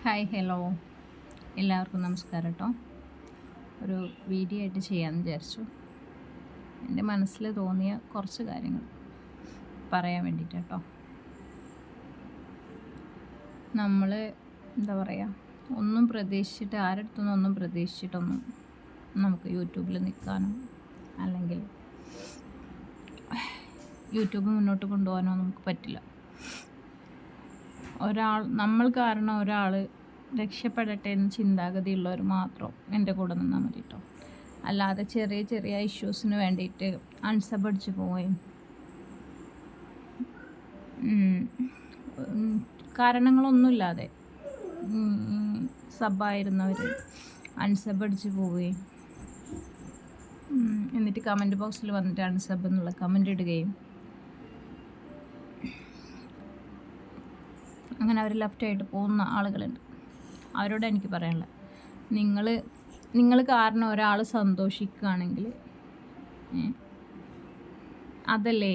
Hi hello എല്ലാവർക്കും നമസ്കാരം കേട്ടോ. ഒരു വീഡിയോ ആയിട്ട് ചെയ്യാമെന്ന് വിചാരിച്ചു. എൻ്റെ മനസ്സിൽ തോന്നിയ കുറച്ച് കാര്യങ്ങൾ പറയാൻ വേണ്ടിയിട്ട് കേട്ടോ. നമ്മൾ എന്താ പറയുക, ഒന്നും പ്രതീക്ഷിച്ചിട്ട് ആരടുത്തൊന്നും ഒന്നും പ്രതീക്ഷിച്ചിട്ടൊന്നും നമുക്ക് യൂട്യൂബിൽ നിൽക്കാനോ അല്ലെങ്കിൽ യൂട്യൂബ് മുന്നോട്ട് കൊണ്ടുപോകാനോ നമുക്ക് പറ്റില്ല. നമ്മൾ കാരണം ഒരാൾ രക്ഷപ്പെടട്ടെ എന്ന് ചിന്താഗതിയുള്ളവർ മാത്രം എൻ്റെ കൂടെ നിന്നാൽ മതി കേട്ടോ. അല്ലാതെ ചെറിയ ചെറിയ ഇഷ്യൂസിന് വേണ്ടിയിട്ട് അൺസബ് അടിച്ച് പോവുകയും കാരണങ്ങളൊന്നുമില്ലാതെ സബായിരുന്നവർ അൺസബ് അടിച്ച് പോവുകയും എന്നിട്ട് കമൻറ്റ് ബോക്സിൽ വന്നിട്ട് അൺസബ് എന്നുള്ള കമൻ്റ് ഇടുകയും അങ്ങനെ അവർ ലെഫ്റ്റായിട്ട് പോകുന്ന ആളുകളുണ്ട്. അവരോട് എനിക്ക് പറയാനുള്ളത്, നിങ്ങൾ കാരണം ഒരാൾ സന്തോഷിക്കുകയാണെങ്കിൽ അതല്ലേ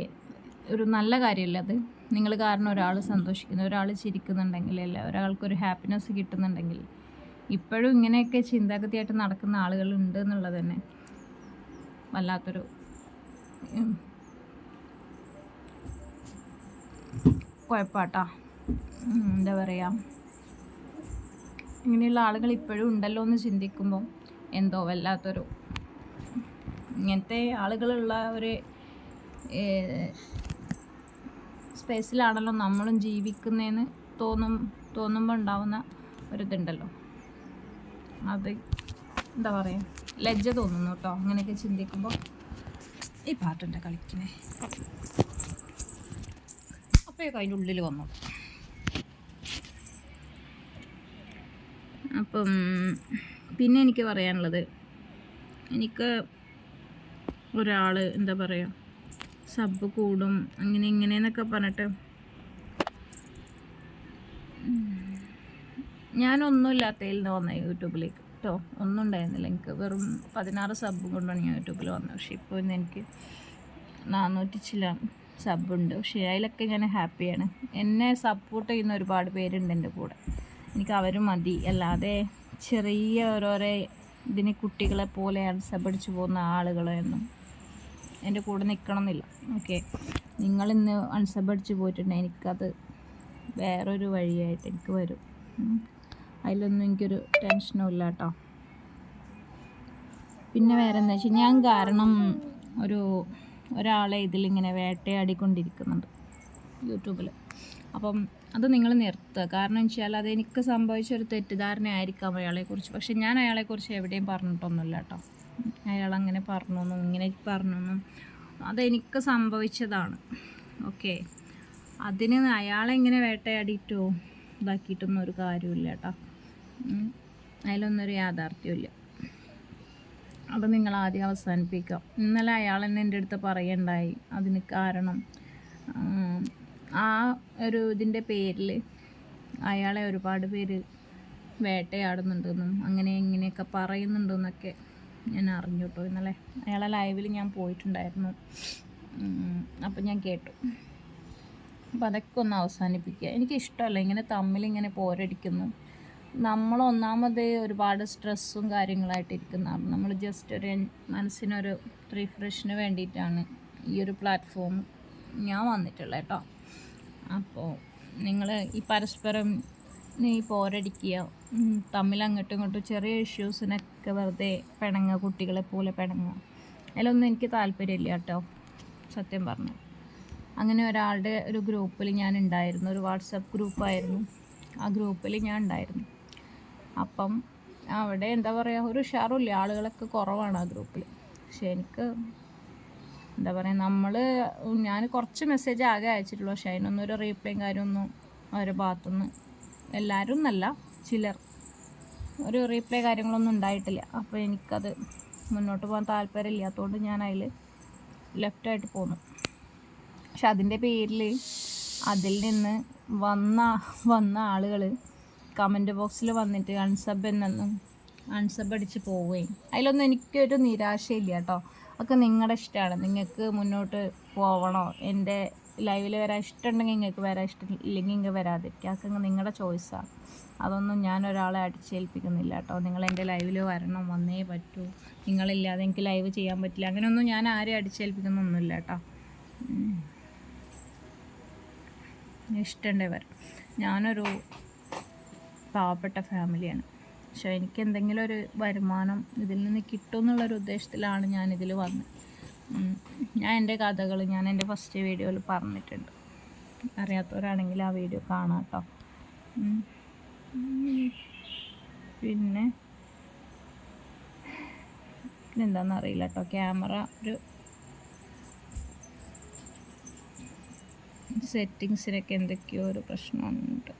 ഒരു നല്ല കാര്യമല്ലേ അത്. നിങ്ങൾ കാരണം ഒരാൾ സന്തോഷിക്കുന്നു, ഒരാൾ ചിരിക്കുന്നുണ്ടെങ്കിൽ, അല്ല ഒരാൾക്കൊരു ഹാപ്പിനെസ് കിട്ടുന്നുണ്ടെങ്കിൽ, ഇപ്പോഴും ഇങ്ങനെയൊക്കെ ചിന്താഗതിയായിട്ട് നടക്കുന്ന ആളുകളുണ്ട് എന്നുള്ളത് തന്നെ വല്ലാത്തൊരു കുഴപ്പാട്ടാ. എന്താ പറയുക, ഇങ്ങനെയുള്ള ആളുകൾ ഇപ്പോഴും ഉണ്ടല്ലോ എന്ന് ചിന്തിക്കുമ്പോൾ എന്തോ വല്ലാത്തൊരു, ഇങ്ങനത്തെ ആളുകളുള്ള ഒരു സ്പേസിലാണല്ലോ നമ്മളും ജീവിക്കുന്നതെന്ന് തോന്നുമ്പോൾ ഉണ്ടാവുന്ന ഒരിതുണ്ടല്ലോ, അത് എന്താ പറയുക, ലജ്ജ തോന്നുന്നു കേട്ടോ അങ്ങനെയൊക്കെ ചിന്തിക്കുമ്പോൾ. ഈ പാട്ടുണ്ട് കളിക്കണേ, അപ്പോഴൊക്കെ അതിൻ്റെ ഉള്ളിൽ വന്നു. അപ്പം പിന്നെ എനിക്ക് പറയാനുള്ളത്, എനിക്ക് ഒരാൾ എന്താ പറയുക സബ് കൂടും അങ്ങനെ ഇങ്ങനെയെന്നൊക്കെ പറഞ്ഞിട്ട്, ഞാനൊന്നുമില്ലാത്തതിൽ നിന്ന് വന്നത് യൂട്യൂബിലേക്ക് കേട്ടോ. ഒന്നും ഉണ്ടായിരുന്നില്ല, എനിക്ക് വെറും 16 സബ് കൊണ്ടാണ് ഞാൻ യൂട്യൂബിൽ വന്നത്. പക്ഷേ ഇപ്പോൾ ഇന്ന് എനിക്ക് 400 ചില സബുണ്ട്. പക്ഷേ അതിലൊക്കെ ഞാൻ ഹാപ്പിയാണ്. എന്നെ സപ്പോർട്ട് ചെയ്യുന്ന ഒരുപാട് പേരുണ്ട് എൻ്റെ കൂടെ. എനിക്ക് അവർ മതി. അല്ലാതെ ചെറിയ ഓരോരോ ഇതിന് കുട്ടികളെ പോലെ അൺസബടിച്ച് പോകുന്ന ആളുകളൊന്നും എൻ്റെ കൂടെ നിൽക്കണമെന്നില്ല. ഓക്കെ, നിങ്ങളിന്ന് അൺസബടിച്ച് പോയിട്ടുണ്ടെങ്കിൽ എനിക്കത് വേറൊരു വഴിയായിട്ട് എനിക്ക് വരും. അതിലൊന്നും എനിക്കൊരു ടെൻഷനും ഇല്ല കേട്ടോ. പിന്നെ വേറെ എന്താ വെച്ചാൽ, ഞാൻ കാരണം ഒരാളെ ഇതിലിങ്ങനെ വേട്ടയാടിക്കൊണ്ടിരിക്കുന്നുണ്ട് യൂട്യൂബിൽ. അപ്പം അത് നിങ്ങൾ നിർത്തുക. കാരണം വെച്ചാൽ അത് എനിക്ക് സംഭവിച്ചൊരു തെറ്റിദ്ധാരണ ആയിരിക്കാം അയാളെക്കുറിച്ച്. പക്ഷെ ഞാൻ അയാളെക്കുറിച്ച് എവിടെയും പറഞ്ഞിട്ടൊന്നുമില്ല കേട്ടോ. അയാളങ്ങനെ പറഞ്ഞൊന്നും ഇങ്ങനെ പറഞ്ഞൊന്നും, അതെനിക്ക് സംഭവിച്ചതാണ്. ഓക്കെ, അതിന് അയാളെ ഇങ്ങനെ വേട്ടയാടിയിട്ടോ ഇതാക്കിയിട്ടൊന്നും ഒരു കാര്യമില്ല കേട്ടോ. അതിലൊന്നൊരു യാഥാർത്ഥ്യമില്ല. അത് നിങ്ങൾ ആദ്യം അവസാനിപ്പിക്കാം. ഇന്നലെ അയാൾ തന്നെ എൻ്റെ അടുത്ത് പറയണ്ടായി, അതിന് കാരണം ആ ഒരു ഇതിൻ്റെ പേരിൽ അയാളെ ഒരുപാട് പേര് വേട്ടയാടുന്നുണ്ടെന്നും അങ്ങനെ ഇങ്ങനെയൊക്കെ പറയുന്നുണ്ടെന്നൊക്കെ ഞാൻ അറിഞ്ഞു കേട്ടോ. ഇന്നലെ അയാളെ ലൈവിൽ ഞാൻ പോയിട്ടുണ്ടായിരുന്നു. അപ്പം ഞാൻ കേട്ടു. അപ്പം അതൊക്കെ ഒന്ന് അവസാനിപ്പിക്കുക. എനിക്കിഷ്ടമല്ല ഇങ്ങനെ തമ്മിലിങ്ങനെ പോരടിക്കുന്നു. നമ്മളൊന്നാമത് ഒരുപാട് സ്ട്രെസ്സും കാര്യങ്ങളായിട്ടിരിക്കുന്നതാണ്. നമ്മൾ ജസ്റ്റ് ഒരു മനസ്സിനൊരു റിഫ്രഷിന് വേണ്ടിയിട്ടാണ് ഈ ഒരു പ്ലാറ്റ്ഫോം ഞാൻ വന്നിട്ടുള്ളത് കേട്ടോ. അപ്പോൾ നിങ്ങൾ ഈ പരസ്പരം പോരടിക്കുക, തമ്മിൽ അങ്ങോട്ടും ഇങ്ങോട്ടും ചെറിയ ഇഷ്യൂസിനൊക്കെ വെറുതെ പിണങ്ങുക, കുട്ടികളെ പോലെ പിണങ്ങുക, അതിലൊന്നും എനിക്ക് താല്പര്യമില്ല കേട്ടോ സത്യം പറഞ്ഞു. അങ്ങനെ ഒരാളുടെ ഒരു ഗ്രൂപ്പിൽ ഞാൻ ഉണ്ടായിരുന്നു, ഒരു വാട്സപ്പ് ഗ്രൂപ്പായിരുന്നു. ആ ഗ്രൂപ്പിൽ ഞാൻ ഉണ്ടായിരുന്നു. അപ്പം അവിടെ എന്താ പറയുക, ഒരു ഉഷാറുമില്ല, ആളുകളൊക്കെ കുറവാണ് ആ ഗ്രൂപ്പിൽ. പക്ഷെ എനിക്ക് എന്താ പറയുക, ഞാൻ കുറച്ച് മെസ്സേജ് ആകെ അയച്ചിട്ടുള്ളൂ. പക്ഷേ അതിനൊന്നും ഒരു റീപ്ലൈയും കാര്യമൊന്നും അവരുടെ ഭാഗത്തുനിന്ന്, എല്ലാവരും എന്നല്ല ചിലർ, ഒരു റീപ്ലൈ കാര്യങ്ങളൊന്നും ഉണ്ടായിട്ടില്ല. അപ്പോൾ എനിക്കത് മുന്നോട്ട് പോകാൻ താല്പര്യമില്ലാത്തതുകൊണ്ട് ഞാൻ അതിൽ ലെഫ്റ്റായിട്ട് പോന്നു. പക്ഷെ അതിൻ്റെ പേരിൽ അതിൽ നിന്ന് വന്ന ആളുകൾ കമൻറ്റ് ബോക്സിൽ വന്നിട്ട് അൺസബ് അടിച്ച് പോവുകയും, അതിലൊന്നും എനിക്കൊരു നിരാശയില്ല കേട്ടോ. ഒക്കെ നിങ്ങളുടെ ഇഷ്ടമാണ്, നിങ്ങൾക്ക് മുന്നോട്ട് പോകണോ, എൻ്റെ ലൈവിൽ വരാൻ ഇഷ്ടമുണ്ടെങ്കിൽ നിങ്ങൾക്ക് വരാൻ ഇഷ്ടമില്ലെങ്കിൽ നിങ്ങൾക്ക് വരാതിരിക്കുക. അതൊക്കെ നിങ്ങളുടെ ചോയ്സാണ്. അതൊന്നും ഞാൻ ഒരാളെ അടിച്ചേൽപ്പിക്കുന്നില്ല കേട്ടോ. നിങ്ങൾ എൻ്റെ ലൈവിൽ വരണം, വന്നേ പറ്റൂ, നിങ്ങളില്ലാതെ എനിക്ക് ലൈവ് ചെയ്യാൻ പറ്റില്ല, അങ്ങനെയൊന്നും ഞാൻ ആരെയും അടിച്ചേൽപ്പിക്കുന്നൊന്നുമില്ല കേട്ടോ. ഇഷ്ടമുണ്ടേ വരാം. ഞാനൊരു പാവപ്പെട്ട ഫാമിലിയാണ്, പക്ഷേ എനിക്ക് എന്തെങ്കിലും ഒരു വരുമാനം ഇതിൽ നിന്ന് കിട്ടുമെന്നുള്ളൊരു ഉദ്ദേശത്തിലാണ് ഞാനിതിൽ വന്നത്. ഞാൻ എൻ്റെ കഥകൾ ഞാൻ എൻ്റെ ഫസ്റ്റ് വീഡിയോയിൽ പറഞ്ഞിട്ടുണ്ട്. അറിയാത്തവരാണെങ്കിൽ ആ വീഡിയോ കാണാം കേട്ടോ. പിന്നെ എന്താണെന്നറിയില്ല കേട്ടോ, ക്യാമറ ഒരു സെറ്റിങ്സിനൊക്കെ എന്തൊക്കെയോ ഒരു പ്രശ്നമുണ്ട്.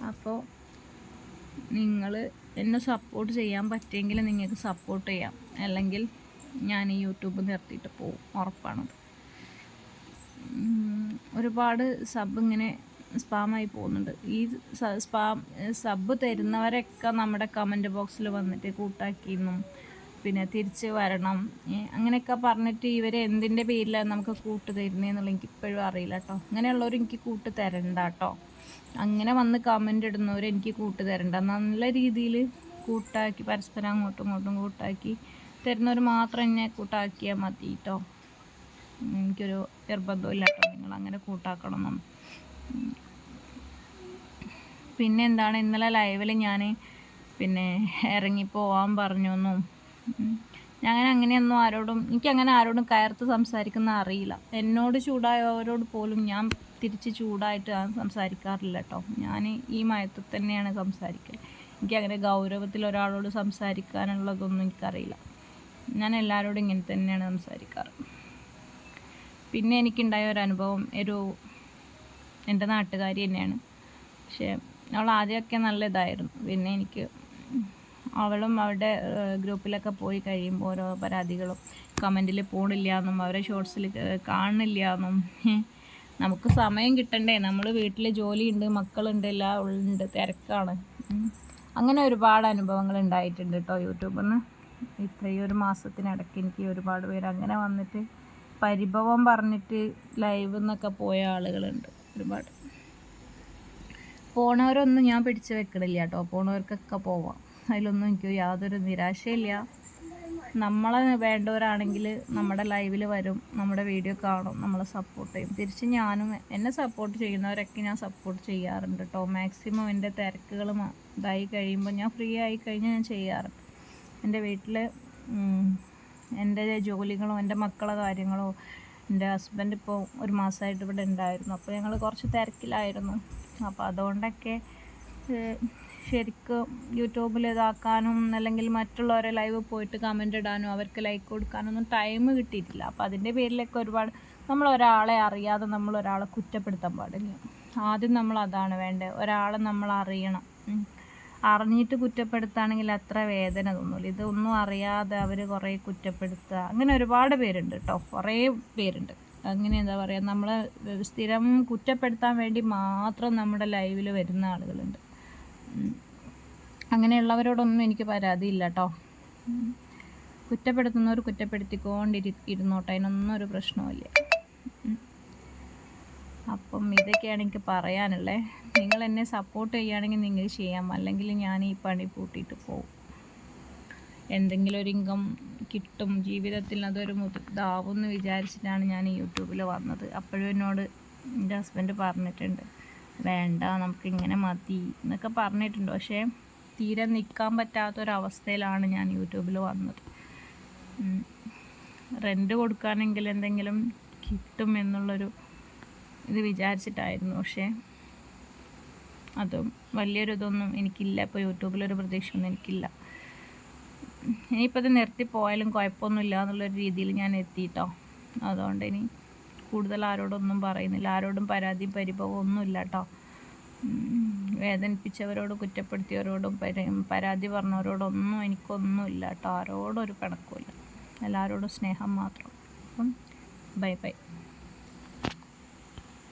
അപ്പോൾ നിങ്ങൾ എന്നെ സപ്പോർട്ട് ചെയ്യാൻ പറ്റിയെങ്കിൽ നിങ്ങൾക്ക് സപ്പോർട്ട് ചെയ്യാം, അല്ലെങ്കിൽ ഞാൻ ഈ യൂട്യൂബ് നിർത്തിയിട്ട് പോവും, ഉറപ്പാണത്. ഒരുപാട് സബ് ഇങ്ങനെ സ്പാമായി പോകുന്നുണ്ട്. ഈ സബ് തരുന്നവരൊക്കെ നമ്മുടെ കമൻറ്റ് ബോക്സിൽ വന്നിട്ട് കൂട്ടാക്കിയെന്നും പിന്നെ തിരിച്ച് വരണം അങ്ങനെയൊക്കെ പറഞ്ഞിട്ട് ഇവർ എന്തിൻ്റെ പേരിലാണ് നമുക്ക് കൂട്ട് തരുന്നതെന്നുള്ള എനിക്ക് ഇപ്പോഴും അറിയില്ല കേട്ടോ. അങ്ങനെയുള്ളവർ എനിക്ക് കൂട്ട് തരണ്ട കേട്ടോ. അങ്ങനെ വന്ന് കമൻ്റ് ഇടുന്നവർ എനിക്ക് കൂട്ട് തരണ്ട. നല്ല രീതിയിൽ കൂട്ടാക്കി പരസ്പരം അങ്ങോട്ടും ഇങ്ങോട്ടും കൂട്ടാക്കി തരുന്നവർ മാത്രം എന്നെ കൂട്ടാക്കിയാൽ മതി കേട്ടോ. എനിക്കൊരു നിർബന്ധമില്ല കേട്ടോ നിങ്ങൾ അങ്ങനെ കൂട്ടാക്കണം. പിന്നെ എന്താണ്, ഇന്നലെ ലൈവിൽ ഞാൻ പിന്നെ ഇറങ്ങിപ്പോവാൻ പറഞ്ഞൊന്നും ഞാൻ അങ്ങനെയൊന്നും എനിക്കങ്ങനെ ആരോടും കയർത്ത് സംസാരിക്കുന്ന അറിയില്ല. എന്നോട് ചൂടായവരോട് പോലും ഞാൻ തിരിച്ച് ചൂടായിട്ട് സംസാരിക്കാറില്ല കേട്ടോ. ഞാൻ ഈ മയത്തിൽ തന്നെയാണ് സംസാരിക്കുക. എനിക്കങ്ങനെ ഗൗരവത്തിൽ ഒരാളോട് സംസാരിക്കാനുള്ളതൊന്നും എനിക്കറിയില്ല. ഞാൻ എല്ലാവരോടും ഇങ്ങനെ തന്നെയാണ് സംസാരിക്കാറ്. പിന്നെ എനിക്കുണ്ടായ ഒരു അനുഭവം എൻ്റെ നാട്ടുകാരി തന്നെയാണ്. പക്ഷേ അവൾ ആദ്യമൊക്കെ നല്ല ഇതായിരുന്നു. പിന്നെ അവളും അവരുടെ ഗ്രൂപ്പിലൊക്കെ പോയി കഴിയുമ്പോൾ ഓരോ പരാതികളും കമൻറ്റിൽ പോണില്ല എന്നും അവരെ ഷോർട്സിൽ കാണുന്നില്ല എന്നും. നമുക്ക് സമയം കിട്ടണ്ടേ, നമ്മൾ വീട്ടിൽ ജോലിയുണ്ട്, മക്കളുണ്ട്, എല്ലാം ഉണ്ട്, തിരക്കാണ്. അങ്ങനെ ഒരുപാട് അനുഭവങ്ങൾ ഉണ്ടായിട്ടുണ്ട് കേട്ടോ യൂട്യൂബിൽ നിന്ന്. ഇത്രയും ഒരു മാസത്തിനിടയ്ക്ക് എനിക്ക് ഒരുപാട് പേര് അങ്ങനെ വന്നിട്ട് പരിഭവം പറഞ്ഞിട്ട് ലൈവ് എന്നൊക്കെ പോയ ആളുകളുണ്ട് ഒരുപാട്. പോണവരൊന്നും ഞാൻ പിടിച്ചു വെക്കണില്ല കേട്ടോ. പോണവർക്കൊക്കെ പോവാം, അതിലൊന്നും എനിക്ക് യാതൊരു നിരാശയില്ല. നമ്മളെ വേണ്ടവരാണെങ്കിൽ നമ്മുടെ ലൈവിൽ വരും, നമ്മുടെ വീഡിയോ കാണും, നമ്മളെ സപ്പോർട്ട് ചെയ്യും. തിരിച്ച് ഞാനും എന്നെ സപ്പോർട്ട് ചെയ്യുന്നവരൊക്കെ ഞാൻ സപ്പോർട്ട് ചെയ്യാറുണ്ട് കേട്ടോ. മാക്സിമം എൻ്റെ തിരക്കുകൾ ഇതായി കഴിയുമ്പോൾ ഞാൻ ഫ്രീ ആയി കഴിഞ്ഞാൽ ഞാൻ ചെയ്യാറുണ്ട്. എൻ്റെ വീട്ടിൽ എൻ്റെ ജോലികളോ എൻ്റെ മക്കളെ കാര്യങ്ങളോ, എൻ്റെ ഹസ്ബൻഡ് ഇപ്പോൾ ഒരു മാസമായിട്ട് ഇവിടെ ഉണ്ടായിരുന്നു. അപ്പോൾ ഞങ്ങൾ കുറച്ച് തിരക്കിലായിരുന്നു. അപ്പോൾ അതുകൊണ്ടൊക്കെ ശരിക്കും യൂട്യൂബിൽ ഇതാക്കാനും അല്ലെങ്കിൽ മറ്റുള്ളവരെ ലൈവ് പോയിട്ട് കമൻ്റ് ഇടാനും അവർക്ക് ലൈക്ക് കൊടുക്കാനൊന്നും ടൈം കിട്ടിയിട്ടില്ല. അപ്പോൾ അതിൻ്റെ പേരിലൊക്കെ ഒരുപാട് നമ്മൾ ഒരാളെ അറിയാതെ നമ്മൾ ഒരാളെ കുറ്റപ്പെടുത്താൻ പാടില്ല. ആദ്യം നമ്മൾ അതാണ് വേണ്ടത്. ഒരാളെ നമ്മൾ അറിയണം. അറിഞ്ഞിട്ട് കുറ്റപ്പെടുത്തുകയാണെങ്കിൽ അത്ര വേദന തോന്നില്ല. ഇതൊന്നും അറിയാതെ അവർ കുറേ കുറ്റപ്പെടുത്തുക, അങ്ങനെ ഒരുപാട് പേരുണ്ട് കേട്ടോ, കുറേ പേരുണ്ട്. അങ്ങനെ എന്താ പറയുക, നമ്മൾ സ്ഥിരം കുറ്റപ്പെടുത്താൻ വേണ്ടി മാത്രം നമ്മുടെ ലൈവിൽ വരുന്ന ആളുകളുണ്ട്. അങ്ങനെയുള്ളവരോടൊന്നും എനിക്ക് പരാതിയില്ല കേട്ടോ. കുറ്റപ്പെടുത്തുന്നവർ കുറ്റപ്പെടുത്തിക്കൊണ്ടിരുന്നോട്ടെ, അതിനൊന്നും ഒരു പ്രശ്നവുമില്ല. അപ്പം ഇതൊക്കെയാണ് എനിക്ക് പറയാനുള്ളത്. നിങ്ങൾ എന്നെ സപ്പോർട്ട് ചെയ്യുകയാണെങ്കിൽ നിങ്ങൾ ചെയ്യാം, അല്ലെങ്കിൽ ഞാൻ ഈ പണി പൂട്ടിയിട്ട് പോകും. എന്തെങ്കിലും ഒരു ഇൻകം കിട്ടും ജീവിതത്തിൽ, അതൊരു ഇതാവും എന്ന് വിചാരിച്ചിട്ടാണ് ഞാൻ യൂട്യൂബിൽ വന്നത്. അപ്പോഴും എന്നോട് എൻ്റെ ഹസ്ബൻഡ് പറഞ്ഞിട്ടുണ്ട്, വേണ്ട നമുക്കിങ്ങനെ മതി എന്നൊക്കെ പറഞ്ഞിട്ടുണ്ട്. പക്ഷേ തീരെ നിൽക്കാൻ പറ്റാത്തൊരവസ്ഥയിലാണ് ഞാൻ യൂട്യൂബിൽ വന്നത്. റെൻറ്റ് കൊടുക്കാനെങ്കിൽ എന്തെങ്കിലും കിട്ടും എന്നുള്ളൊരു ഇത് വിചാരിച്ചിട്ടായിരുന്നു. പക്ഷേ അതും വലിയൊരിതൊന്നും എനിക്കില്ല. ഇപ്പോൾ യൂട്യൂബിലൊരു പ്രതീക്ഷയൊന്നും എനിക്കില്ല. ഇനിയിപ്പോൾ ഇത് നിർത്തിപ്പോയാലും കുഴപ്പമൊന്നുമില്ല എന്നുള്ളൊരു രീതിയിൽ ഞാൻ എത്തിയിട്ടോ. അതുകൊണ്ട് ഇനി കൂടുതൽ ആരോടൊന്നും പറയുന്നില്ല. ആരോടും പരാതി പരിഭവം ഒന്നുമില്ല കേട്ടോ. വേദനിപ്പിച്ചവരോടും കുറ്റപ്പെടുത്തിയവരോടും പരാതി പറഞ്ഞവരോടൊന്നും എനിക്കൊന്നുമില്ല കേട്ടോ. ആരോടും ഒരു പിണക്കമില്ല, എല്ലാവരോടും സ്നേഹം മാത്രം. അപ്പം ബൈ ബൈ.